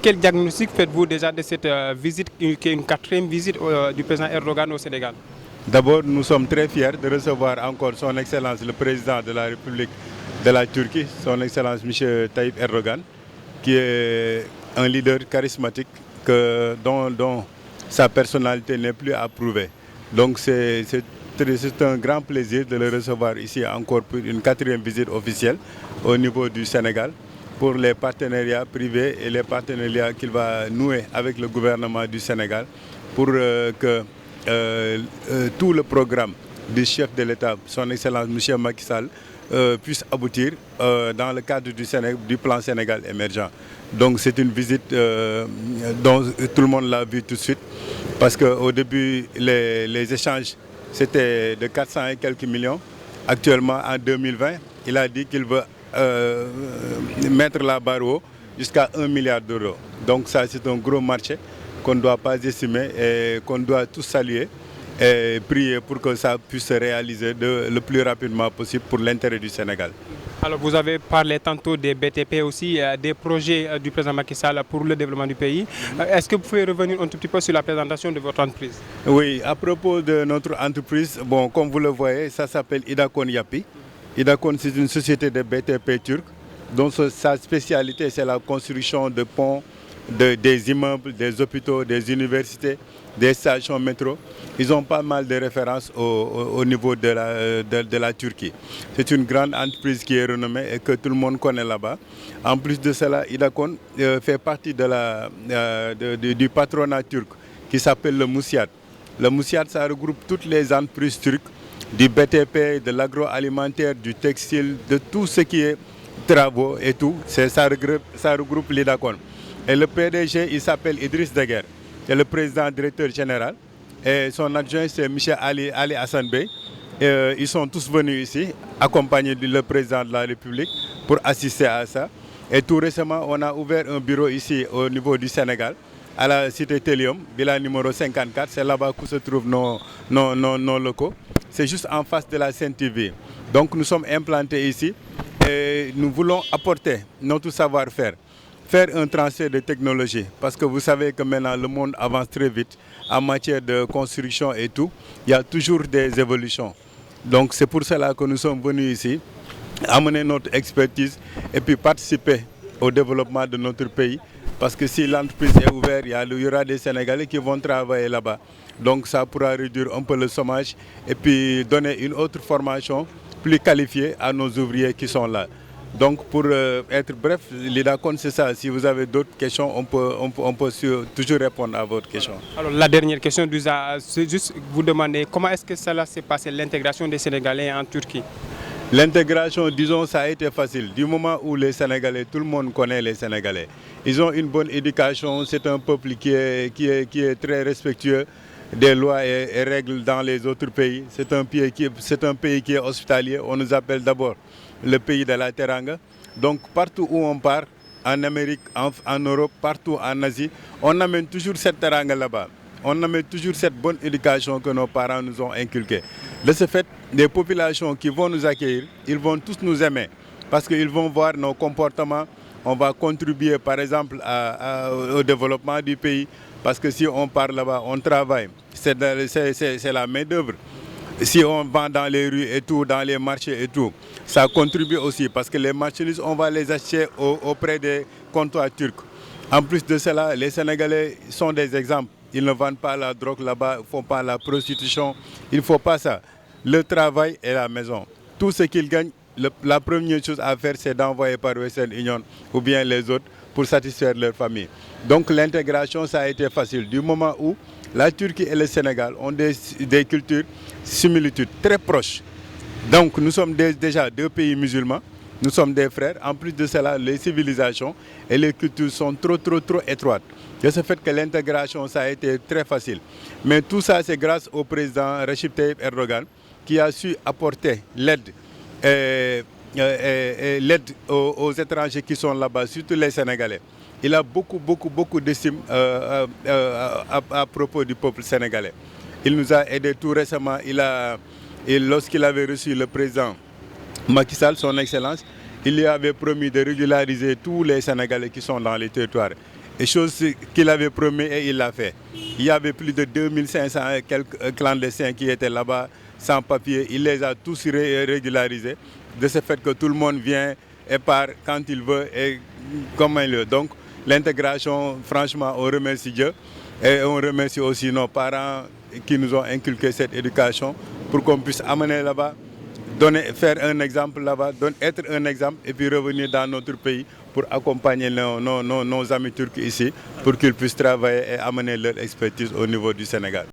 quel diagnostic faites-vous déjà de cette visite, qui est une quatrième visite du président Erdogan au Sénégal? D'abord, nous sommes très fiers de recevoir encore son Excellence le président de la République de la Turquie, son Excellence M. Tayyip Erdogan, qui est un leader charismatique dont sa personnalité n'est plus à prouver. Donc c'est un grand plaisir de le recevoir ici encore pour une quatrième visite officielle au niveau du Sénégal pour les partenariats privés et les partenariats qu'il va nouer avec le gouvernement du Sénégal pour que tout le programme du chef de l'État, son Excellence M. Macky Sall, puisse aboutir dans le cadre du plan Sénégal émergent. Donc c'est une visite dont tout le monde l'a vu tout de suite parce qu'au début les échanges c'était de 400 et quelques millions. Actuellement en 2020, il a dit qu'il veut mettre la barre haut jusqu'à 1 milliard d'euros. Donc ça c'est un gros marché qu'on ne doit pas estimer et qu'on doit tous saluer et prier pour que ça puisse se réaliser le plus rapidement possible pour l'intérêt du Sénégal. Alors vous avez parlé tantôt des BTP aussi, des projets du président Macky Sall pour le développement du pays. Est-ce que vous pouvez revenir un tout petit peu sur la présentation de votre entreprise? Oui, à propos de notre entreprise, bon, comme vous le voyez, ça s'appelle Idakon Yapi. Idakon, c'est une société de BTP turque dont sa spécialité c'est la construction de ponts, des immeubles, des hôpitaux, des universités, des stations métro. Ils ont pas mal de références au niveau de la Turquie. C'est une grande entreprise qui est renommée et que tout le monde connaît là-bas. En plus de cela, Idakon fait partie du patronat turc qui s'appelle le Musiat. Le Musiat, ça regroupe toutes les entreprises turques, du BTP, de l'agroalimentaire, du textile, de tout ce qui est travaux et tout. Ça regroupe l'Idakon. Et le PDG, il s'appelle Idriss Deguer, c'est le président directeur général. Et son adjoint, c'est M. Ali Hassan Bey. Ils sont tous venus ici, accompagnés du président de la République, pour assister à ça. Et tout récemment, on a ouvert un bureau ici au niveau du Sénégal, à la cité Télium, villa numéro 54. C'est là-bas que se trouvent nos locaux. C'est juste en face de la CNTV. Donc nous sommes implantés ici et nous voulons apporter notre savoir-faire. Faire un transfert de technologie, parce que vous savez que maintenant le monde avance très vite en matière de construction et tout, il y a toujours des évolutions. Donc c'est pour cela que nous sommes venus ici, amener notre expertise et puis participer au développement de notre pays. Parce que si l'entreprise est ouverte, il y aura des Sénégalais qui vont travailler là-bas. Donc ça pourra réduire un peu le chômage et puis donner une autre formation plus qualifiée à nos ouvriers qui sont là. Donc pour être bref, l'Idakon c'est ça. Si vous avez d'autres questions, on peut toujours répondre à votre question. Alors la dernière question, c'est juste vous demander comment est-ce que cela s'est passé, l'intégration des Sénégalais en Turquie? L'intégration, disons, ça a été facile. Du moment où les Sénégalais, tout le monde connaît les Sénégalais. Ils ont une bonne éducation, c'est un peuple qui est très respectueux des lois et règles dans les autres pays. C'est un pays qui est hospitalier. On nous appelle d'abord le pays de la Teranga. Donc partout où on part, en Amérique, en Europe, partout en Asie, on amène toujours cette Teranga là-bas. On amène toujours cette bonne éducation que nos parents nous ont inculquée. De ce fait, les populations qui vont nous accueillir, ils vont tous nous aimer parce qu'ils vont voir nos comportements. On va contribuer par exemple au développement du pays parce que si on part là-bas, on travaille. C'est la main-d'œuvre. Si on vend dans les rues et tout, dans les marchés et tout, ça contribue aussi parce que les marchandises, on va les acheter auprès des comptoirs turcs. En plus de cela, les Sénégalais sont des exemples. Ils ne vendent pas la drogue là-bas, ils ne font pas la prostitution. Il ne faut pas ça. Le travail et la maison. Tout ce qu'ils gagnent, la première chose à faire, c'est d'envoyer par Western Union ou bien les autres pour satisfaire leur famille. Donc l'intégration, ça a été facile. Du moment où la Turquie et le Sénégal ont des cultures similitudes très proches. Donc nous sommes déjà deux pays musulmans, nous sommes des frères. En plus de cela, les civilisations et les cultures sont trop étroites. De ce fait que l'intégration, ça a été très facile. Mais tout ça, c'est grâce au président Recep Tayyip Erdogan qui a su apporter l'aide aux étrangers qui sont là-bas, surtout les Sénégalais. Il a beaucoup d'estime à propos du peuple sénégalais. Il nous a aidés tout récemment. Lorsqu'il avait reçu le président Macky Sall, son Excellence, il lui avait promis de régulariser tous les Sénégalais qui sont dans les territoires. Et chose qu'il avait promis et il l'a fait. Il y avait plus de 2500 et quelques clandestins qui étaient là-bas sans papier. Il les a tous régularisés. De ce fait que tout le monde vient et part quand il veut et comme il veut. Donc l'intégration, franchement, on remercie Dieu. Et on remercie aussi nos parents qui nous ont inculqué cette éducation pour qu'on puisse amener là-bas, faire un exemple là-bas, être un exemple et puis revenir dans notre pays pour accompagner nos amis turcs ici pour qu'ils puissent travailler et amener leur expertise au niveau du Sénégal.